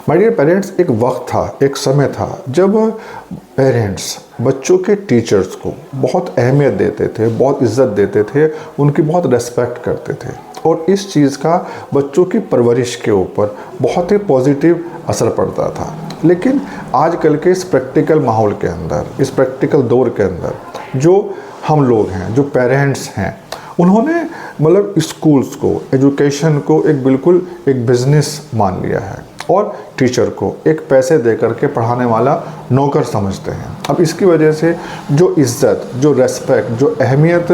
My dear parents, एक वक्त था, एक समय था जब पेरेंट्स बच्चों के टीचर्स को बहुत अहमियत देते थे, बहुत इज्जत देते थे, उनकी बहुत रेस्पेक्ट करते थे और इस चीज़ का बच्चों की परवरिश के ऊपर बहुत ही पॉजिटिव असर पड़ता था। लेकिन आजकल के इस प्रैक्टिकल माहौल के अंदर, इस प्रैक्टिकल दौर के अंदर जो हम लोग हैं, जो पेरेंट्स हैं, उन्होंने मतलब स्कूल्स को, एजुकेशन को एक बिल्कुल एक बिजनेस मान लिया है और टीचर को एक पैसे दे करके पढ़ाने वाला नौकर समझते हैं। अब इसकी वजह से जो इज़्ज़त, जो रेस्पेक्ट, जो अहमियत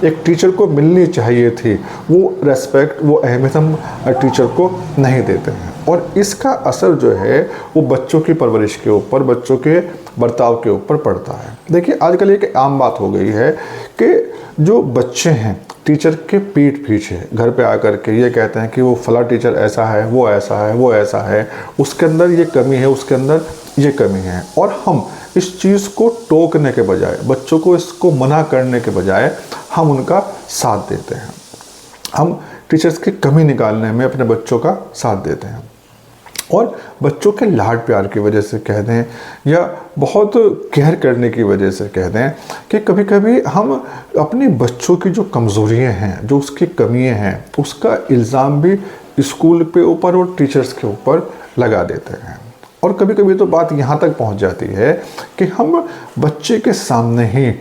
एक टीचर को मिलनी चाहिए थी, वो रेस्पेक्ट, वो अहमियत हम टीचर को नहीं देते हैं और इसका असर जो है वो बच्चों की परवरिश के ऊपर, बच्चों के बर्ताव के ऊपर पड़ता है। देखिए, आजकल एक आम बात हो गई है कि जो बच्चे हैं टीचर के पीठ पीछे घर पे आकर के ये कहते हैं कि वो फला टीचर ऐसा है, वो ऐसा है, वो ऐसा है, उसके अंदर ये कमी है, उसके अंदर ये कमी है, और हम इस चीज़ को टोकने के बजाय, बच्चों को इसको मना करने के बजाय हम उनका साथ देते हैं। हम टीचर्स की कमी निकालने में अपने बच्चों का साथ देते हैं और बच्चों के लाड प्यार की वजह से कह दें या बहुत केयर करने की वजह से कह दें कि कभी कभी हम अपने बच्चों की जो कमज़ोरियाँ हैं, जो उसकी कमियाँ हैं, उसका इल्ज़ाम भी स्कूल पे ऊपर और टीचर्स के ऊपर लगा देते हैं। और कभी कभी तो बात यहाँ तक पहुँच जाती है कि हम बच्चे के सामने ही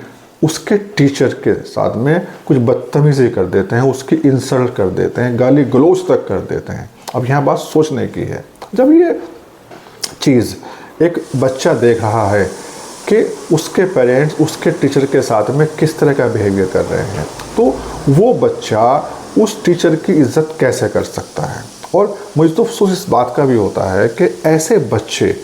उसके टीचर के साथ में कुछ बदतमीज़ी कर देते हैं, उसकी इंसल्ट कर देते हैं, गाली गलौज तक कर देते हैं। अब यहाँ बात सोचने की है, जब ये चीज़ एक बच्चा देख रहा है कि उसके पेरेंट्स उसके टीचर के साथ में किस तरह का बिहेवियर कर रहे हैं, तो वो बच्चा उस टीचर की इज्जत कैसे कर सकता है। और मुझे तो अफसोस इस बात का भी होता है कि ऐसे बच्चे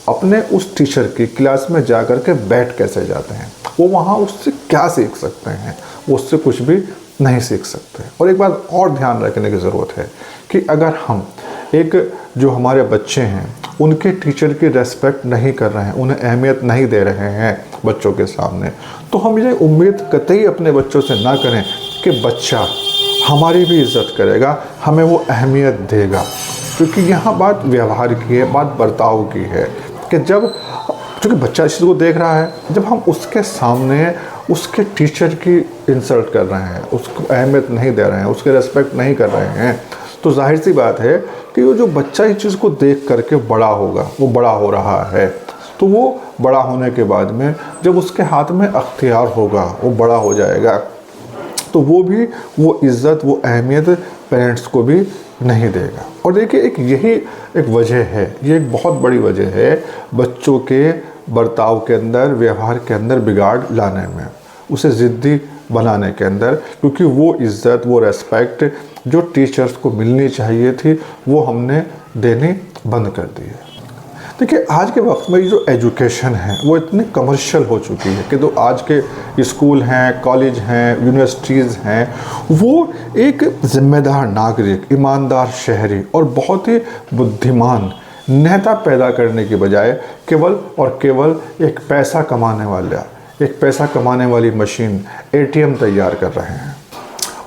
अपने उस टीचर की क्लास में जा कर के बैठ कैसे जाते हैं, वो वहाँ उससे क्या सीख सकते हैं, वो उससे कुछ भी नहीं सीख सकते। और एक बात और ध्यान रखने की ज़रूरत है कि अगर हम एक जो हमारे बच्चे हैं उनके टीचर की रेस्पेक्ट नहीं कर रहे हैं, उन्हें अहमियत नहीं दे रहे हैं बच्चों के सामने, तो हम ये उम्मीद कतई अपने बच्चों से ना करें कि बच्चा हमारी भी इज़्ज़त करेगा, हमें वो अहमियत देगा। क्योंकि यहाँ बात व्यवहार की है, बात बर्ताव की है कि जब क्योंकि बच्चा इस चीज़ को देख रहा है, जब हम उसके सामने उसके टीचर की इंसल्ट कर रहे हैं, उसको अहमियत नहीं दे रहे हैं, उसके रेस्पेक्ट नहीं कर रहे हैं, तो जाहिर सी बात है कि वो जो बच्चा इस चीज़ को देख करके बड़ा होगा, वो बड़ा हो रहा है, तो वो बड़ा होने के बाद में जब उसके हाथ में अख्तियार होगा, वो बड़ा हो जाएगा, तो वो भी वो इज़्ज़त, वो अहमियत पेरेंट्स को भी नहीं देगा। और देखिए, एक यही एक वजह है, ये एक बहुत बड़ी वजह है बच्चों के बर्ताव के अंदर, व्यवहार के अंदर बिगाड़ लाने में, उसे ज़िद्दी बनाने के अंदर, क्योंकि वो इज़्ज़त, वो रेस्पेक्ट जो टीचर्स को मिलनी चाहिए थी वो हमने देनी बंद कर दी है। देखिए, आज के वक्त में जो एजुकेशन है वो इतनी कमर्शियल हो चुकी है कि जो आज के स्कूल हैं, कॉलेज हैं, यूनिवर्सिटीज़ हैं, वो एक ज़िम्मेदार नागरिक, ईमानदार शहरी और बहुत ही बुद्धिमान नेता पैदा करने की बजाय केवल और केवल एक पैसा कमाने वाली मशीन, एटीएम तैयार कर रहे हैं।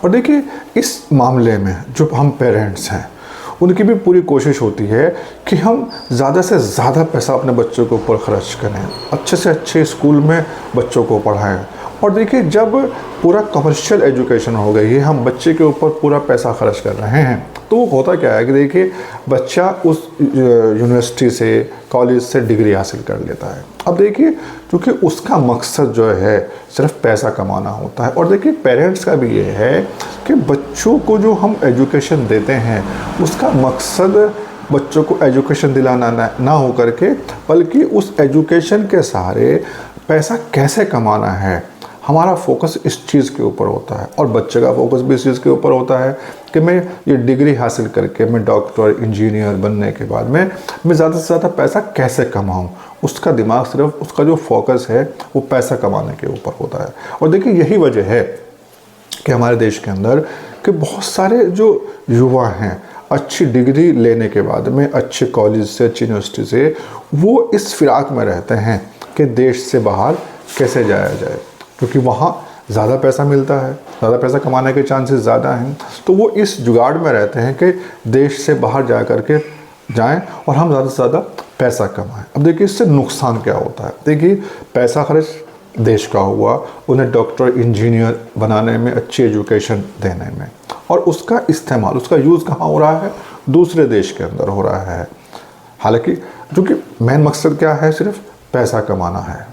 और देखिए, इस मामले में जो हम पेरेंट्स हैं उनकी भी पूरी कोशिश होती है कि हम ज़्यादा से ज़्यादा पैसा अपने बच्चों के ऊपर खर्च करें, अच्छे से अच्छे स्कूल में बच्चों को पढ़ाएं। और देखिए, जब पूरा कमर्शियल एजुकेशन हो गई है, हम बच्चे के ऊपर पूरा पैसा खर्च कर रहे हैं, तो होता क्या है कि देखिए, बच्चा उस यूनिवर्सिटी से, कॉलेज से डिग्री हासिल कर लेता है। अब देखिए, क्योंकि उसका मकसद जो है सिर्फ पैसा कमाना होता है। और देखिए, पेरेंट्स का भी ये है कि बच्चों को जो हम एजुकेशन देते हैं उसका मकसद बच्चों को एजुकेशन दिलाना ना हो करके, बल्कि उस एजुकेशन के सहारे पैसा कैसे कमाना है, हमारा फोकस इस चीज़ के ऊपर होता है। और बच्चे का फोकस भी इस चीज़ के ऊपर होता है कि मैं ये डिग्री हासिल करके, मैं डॉक्टर, इंजीनियर बनने के बाद में मैं ज़्यादा से ज़्यादा पैसा कैसे कमाऊं। उसका दिमाग सिर्फ, उसका जो फोकस है वो पैसा कमाने के ऊपर होता है। और देखिए, यही वजह है कि हमारे देश के अंदर कि बहुत सारे जो युवा हैं अच्छी डिग्री लेने के बाद में, अच्छे कॉलेज से, अच्छी यूनिवर्सिटी से, वो इस फिराक में रहते हैं कि देश से बाहर कैसे जाया जाए, क्योंकि वहाँ ज़्यादा पैसा मिलता है, ज़्यादा पैसा कमाने के चांसेस ज़्यादा हैं। तो वो इस जुगाड़ में रहते हैं कि देश से बाहर जा कर के जाएं और हम ज़्यादा से ज़्यादा पैसा कमाएं। अब देखिए इससे नुकसान क्या होता है। देखिए पैसा खर्च देश का हुआ, उन्हें डॉक्टर इंजीनियर बनाने में, अच्छी एजुकेशन देने में, और उसका इस्तेमाल, उसका यूज़ कहाँ हो रहा है? दूसरे देश के अंदर हो रहा है। हालांकि जो कि मेन मकसद क्या है? सिर्फ पैसा कमाना है।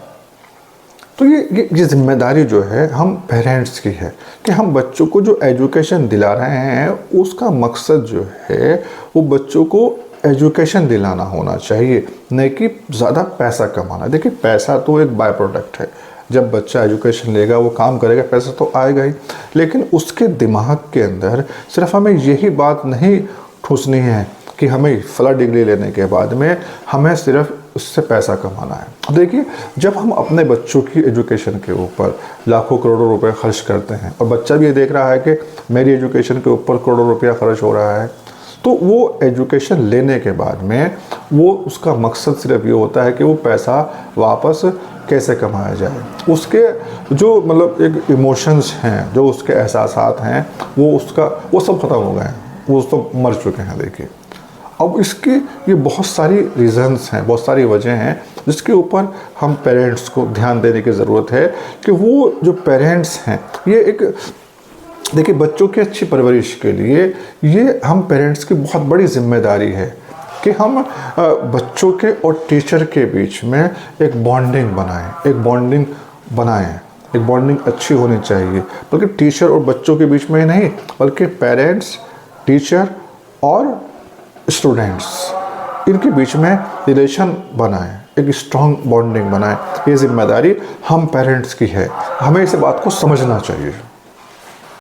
तो ये जिम्मेदारी जो है हम पेरेंट्स की है कि हम बच्चों को जो एजुकेशन दिला रहे हैं उसका मकसद जो है वो बच्चों को एजुकेशन दिलाना होना चाहिए, नहीं कि ज़्यादा पैसा कमाना। देखिए पैसा तो एक बाय प्रोडक्ट है, जब बच्चा एजुकेशन लेगा वो काम करेगा, पैसा तो आएगा ही, लेकिन उसके दिमाग के अंदर सिर्फ हमें यही बात नहीं ठूसनी है कि हमें फला डिग्री लेने के बाद में हमें सिर्फ उससे पैसा कमाना है। अब देखिए जब हम अपने बच्चों की एजुकेशन के ऊपर लाखों करोड़ों रुपए खर्च करते हैं और बच्चा भी ये देख रहा है कि मेरी एजुकेशन के ऊपर करोड़ों रुपया खर्च हो रहा है, तो वो एजुकेशन लेने के बाद में वो उसका मकसद सिर्फ ये होता है कि वो पैसा वापस कैसे कमाया जाए। उसके जो मतलब एक इमोशंस हैं, जो उसके एहसासात हैं, वो सब ख़त्म हो गए हैं, वो सब मर चुके हैं। देखिए अब इसकी ये बहुत सारी रीज़न्स हैं, बहुत सारी वजह हैं जिसके ऊपर हम पेरेंट्स को ध्यान देने की ज़रूरत है कि वो जो पेरेंट्स हैं, ये एक देखिए बच्चों की अच्छी परवरिश के लिए ये हम पेरेंट्स की बहुत बड़ी जिम्मेदारी है कि हम बच्चों के और टीचर के बीच में एक बॉन्डिंग बनाएं। एक बॉन्डिंग अच्छी होनी चाहिए, बल्कि टीचर और बच्चों के बीच में ही नहीं, बल्कि पेरेंट्स, टीचर और स्टूडेंट्स, इनके बीच में रिलेशन बनाएं, एक स्ट्रॉन्ग बॉन्डिंग बनाएं। ये जिम्मेदारी हम पेरेंट्स की है, हमें इस बात को समझना चाहिए।